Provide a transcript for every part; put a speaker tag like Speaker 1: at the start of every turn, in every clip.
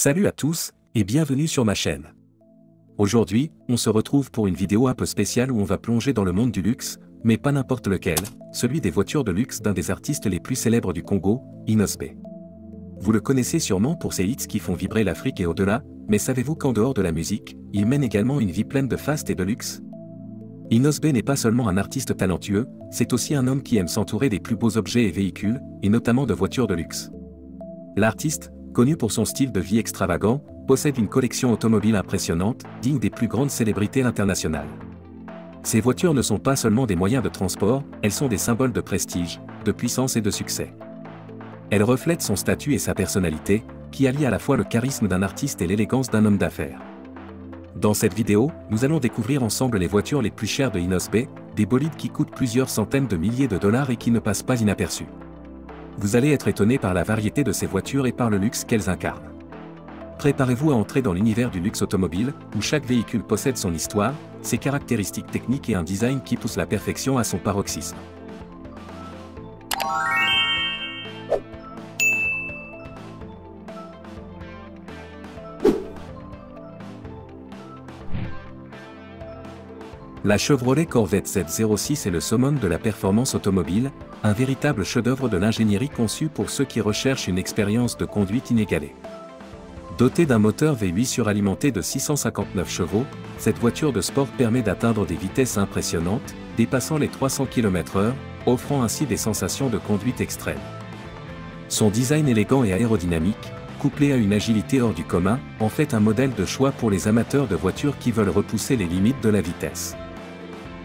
Speaker 1: Salut à tous, et bienvenue sur ma chaîne. Aujourd'hui, on se retrouve pour une vidéo un peu spéciale où on va plonger dans le monde du luxe, mais pas n'importe lequel, celui des voitures de luxe d'un des artistes les plus célèbres du Congo, Inosbe. Vous le connaissez sûrement pour ses hits qui font vibrer l'Afrique et au-delà, mais savez-vous qu'en dehors de la musique, il mène également une vie pleine de faste et de luxe? Inosbe n'est pas seulement un artiste talentueux, c'est aussi un homme qui aime s'entourer des plus beaux objets et véhicules, et notamment de voitures de luxe. L'artiste, connu pour son style de vie extravagant, possède une collection automobile impressionnante, digne des plus grandes célébrités internationales. Ces voitures ne sont pas seulement des moyens de transport, elles sont des symboles de prestige, de puissance et de succès. Elles reflètent son statut et sa personnalité, qui allient à la fois le charisme d'un artiste et l'élégance d'un homme d'affaires. Dans cette vidéo, nous allons découvrir ensemble les voitures les plus chères de Inosbe, des bolides qui coûtent plusieurs centaines de milliers de dollars et qui ne passent pas inaperçus. Vous allez être étonné par la variété de ces voitures et par le luxe qu'elles incarnent. Préparez-vous à entrer dans l'univers du luxe automobile, où chaque véhicule possède son histoire, ses caractéristiques techniques et un design qui pousse la perfection à son paroxysme. La Chevrolet Corvette Z06 est le summum de la performance automobile, un véritable chef-d'œuvre de l'ingénierie conçu pour ceux qui recherchent une expérience de conduite inégalée. Dotée d'un moteur V8 suralimenté de 659 chevaux, cette voiture de sport permet d'atteindre des vitesses impressionnantes, dépassant les 300 km/h, offrant ainsi des sensations de conduite extrême. Son design élégant et aérodynamique, couplé à une agilité hors du commun, en fait un modèle de choix pour les amateurs de voitures qui veulent repousser les limites de la vitesse.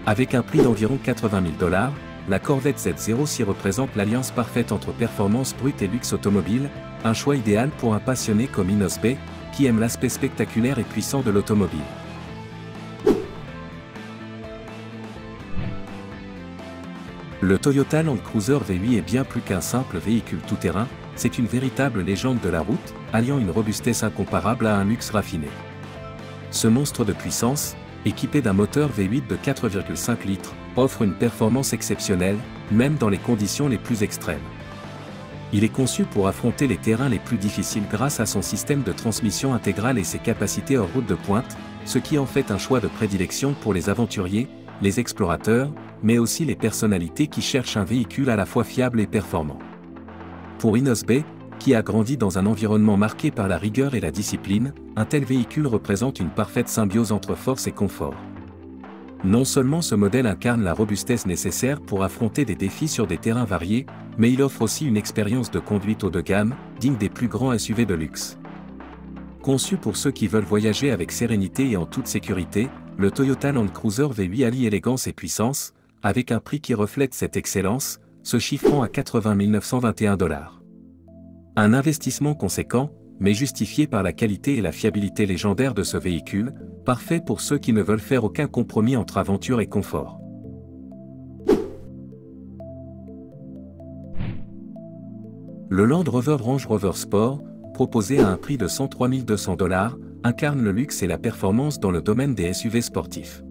Speaker 1: Avec un prix d'environ 80 000 $, la Corvette Z06 représente l'alliance parfaite entre performance brute et luxe automobile, un choix idéal pour un passionné comme Inosbe, qui aime l'aspect spectaculaire et puissant de l'automobile. Le Toyota Land Cruiser V8 est bien plus qu'un simple véhicule tout-terrain, c'est une véritable légende de la route, alliant une robustesse incomparable à un luxe raffiné. Ce monstre de puissance, équipé d'un moteur V8 de 4,5 litres, offre une performance exceptionnelle, même dans les conditions les plus extrêmes. Il est conçu pour affronter les terrains les plus difficiles grâce à son système de transmission intégrale et ses capacités hors route de pointe, ce qui en fait un choix de prédilection pour les aventuriers, les explorateurs, mais aussi les personnalités qui cherchent un véhicule à la fois fiable et performant. Pour Inosbe, qui a grandi dans un environnement marqué par la rigueur et la discipline, un tel véhicule représente une parfaite symbiose entre force et confort. Non seulement ce modèle incarne la robustesse nécessaire pour affronter des défis sur des terrains variés, mais il offre aussi une expérience de conduite haut de gamme, digne des plus grands SUV de luxe. Conçu pour ceux qui veulent voyager avec sérénité et en toute sécurité, le Toyota Land Cruiser V8 allie élégance et puissance, avec un prix qui reflète cette excellence, se chiffrant à 80 921 $. Un investissement conséquent, mais justifié par la qualité et la fiabilité légendaire de ce véhicule, parfait pour ceux qui ne veulent faire aucun compromis entre aventure et confort. Le Land Rover Range Rover Sport, proposé à un prix de 103 200 $, incarne le luxe et la performance dans le domaine des SUV sportifs.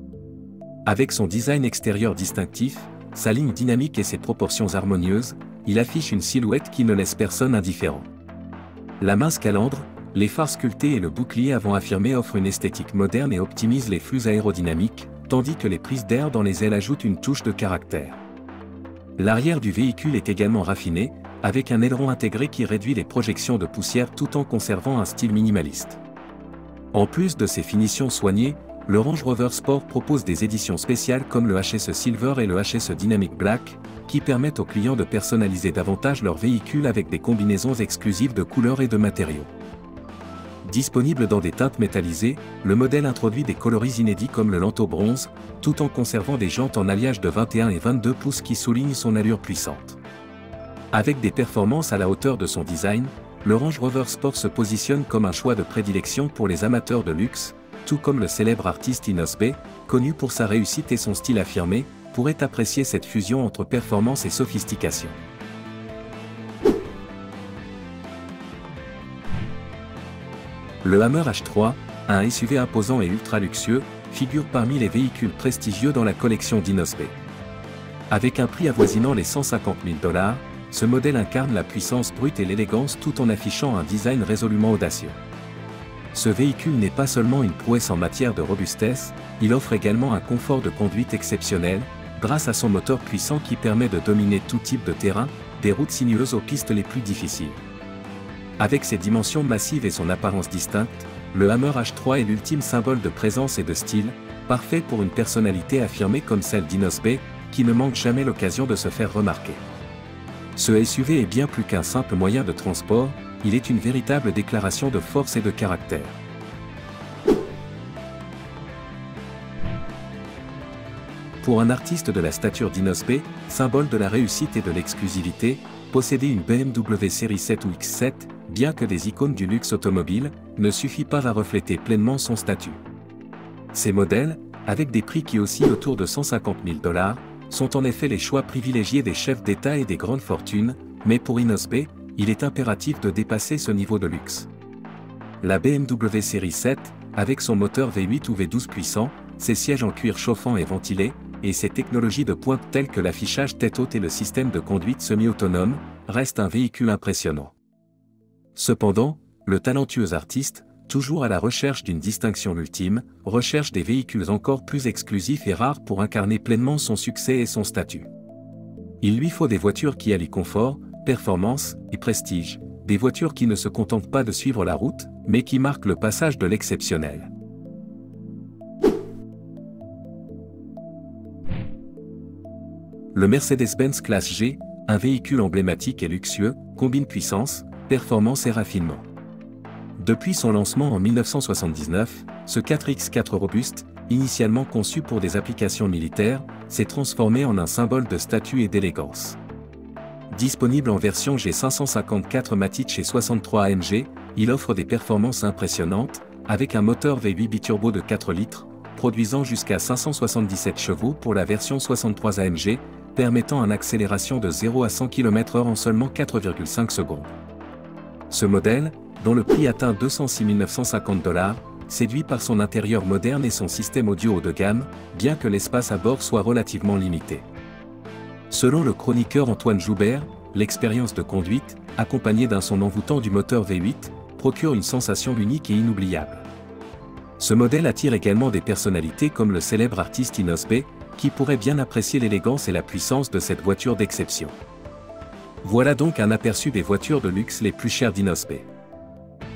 Speaker 1: Avec son design extérieur distinctif, sa ligne dynamique et ses proportions harmonieuses, il affiche une silhouette qui ne laisse personne indifférent. La mince calandre, les phares sculptés et le bouclier avant affirmé offrent une esthétique moderne et optimisent les flux aérodynamiques, tandis que les prises d'air dans les ailes ajoutent une touche de caractère. L'arrière du véhicule est également raffiné, avec un aileron intégré qui réduit les projections de poussière tout en conservant un style minimaliste. En plus de ses finitions soignées, le Range Rover Sport propose des éditions spéciales comme le HSE Silver et le HSE Dynamic Black, qui permettent aux clients de personnaliser davantage leur véhicule avec des combinaisons exclusives de couleurs et de matériaux. Disponible dans des teintes métallisées, le modèle introduit des coloris inédits comme le Lanto bronze, tout en conservant des jantes en alliage de 21 et 22 pouces qui soulignent son allure puissante. Avec des performances à la hauteur de son design, le Range Rover Sport se positionne comme un choix de prédilection pour les amateurs de luxe, tout comme le célèbre artiste Inosbe, connu pour sa réussite et son style affirmé, pourrait apprécier cette fusion entre performance et sophistication. Le Hammer H3, un SUV imposant et ultra luxueux, figure parmi les véhicules prestigieux dans la collection d'Inosbe. Avec un prix avoisinant les 150 000 $, ce modèle incarne la puissance brute et l'élégance tout en affichant un design résolument audacieux. Ce véhicule n'est pas seulement une prouesse en matière de robustesse, il offre également un confort de conduite exceptionnel, grâce à son moteur puissant qui permet de dominer tout type de terrain, des routes sinueuses aux pistes les plus difficiles. Avec ses dimensions massives et son apparence distincte, le Hammer H3 est l'ultime symbole de présence et de style, parfait pour une personnalité affirmée comme celle d'Inos B, qui ne manque jamais l'occasion de se faire remarquer. Ce SUV est bien plus qu'un simple moyen de transport, il est une véritable déclaration de force et de caractère. Pour un artiste de la stature d'Inos B, symbole de la réussite et de l'exclusivité, posséder une BMW série 7 ou X7, bien que des icônes du luxe automobile, ne suffit pas à refléter pleinement son statut. Ces modèles, avec des prix qui oscillent autour de 150 000 $, sont en effet les choix privilégiés des chefs d'État et des grandes fortunes, mais pour Inos B, il est impératif de dépasser ce niveau de luxe. La BMW série 7, avec son moteur V8 ou V12 puissant, ses sièges en cuir chauffant et ventilés, et ses technologies de pointe telles que l'affichage tête haute et le système de conduite semi-autonome, reste un véhicule impressionnant. Cependant, le talentueux artiste, toujours à la recherche d'une distinction ultime, recherche des véhicules encore plus exclusifs et rares pour incarner pleinement son succès et son statut. Il lui faut des voitures qui allient confort, performance et prestige, des voitures qui ne se contentent pas de suivre la route, mais qui marquent le passage de l'exceptionnel. Le Mercedes-Benz Classe G, un véhicule emblématique et luxueux, combine puissance, performance et raffinement. Depuis son lancement en 1979, ce 4x4 robuste, initialement conçu pour des applications militaires, s'est transformé en un symbole de statut et d'élégance. Disponible en version G554 Matich et 63 AMG, il offre des performances impressionnantes, avec un moteur V8 biturbo de 4 litres, produisant jusqu'à 577 chevaux pour la version 63 AMG, permettant une accélération de 0 à 100 km/h en seulement 4,5 secondes. Ce modèle, dont le prix atteint 206 950 $, séduit par son intérieur moderne et son système audio haut de gamme, bien que l'espace à bord soit relativement limité. Selon le chroniqueur Antoine Joubert, l'expérience de conduite, accompagnée d'un son envoûtant du moteur V8, procure une sensation unique et inoubliable. Ce modèle attire également des personnalités comme le célèbre artiste Inos B, qui pourrait bien apprécier l'élégance et la puissance de cette voiture d'exception. Voilà donc un aperçu des voitures de luxe les plus chères d'Inos B.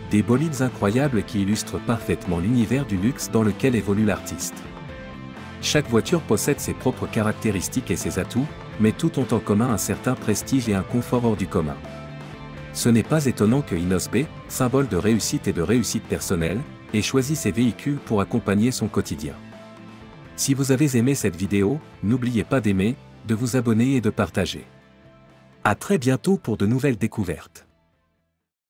Speaker 1: Des bolides incroyables qui illustrent parfaitement l'univers du luxe dans lequel évolue l'artiste. Chaque voiture possède ses propres caractéristiques et ses atouts, mais toutes ont en commun un certain prestige et un confort hors du commun. Ce n'est pas étonnant que Inos B, symbole de réussite et de réussite personnelle, ait choisi ces véhicules pour accompagner son quotidien. Si vous avez aimé cette vidéo, n'oubliez pas d'aimer, de vous abonner et de partager. À très bientôt pour de nouvelles découvertes.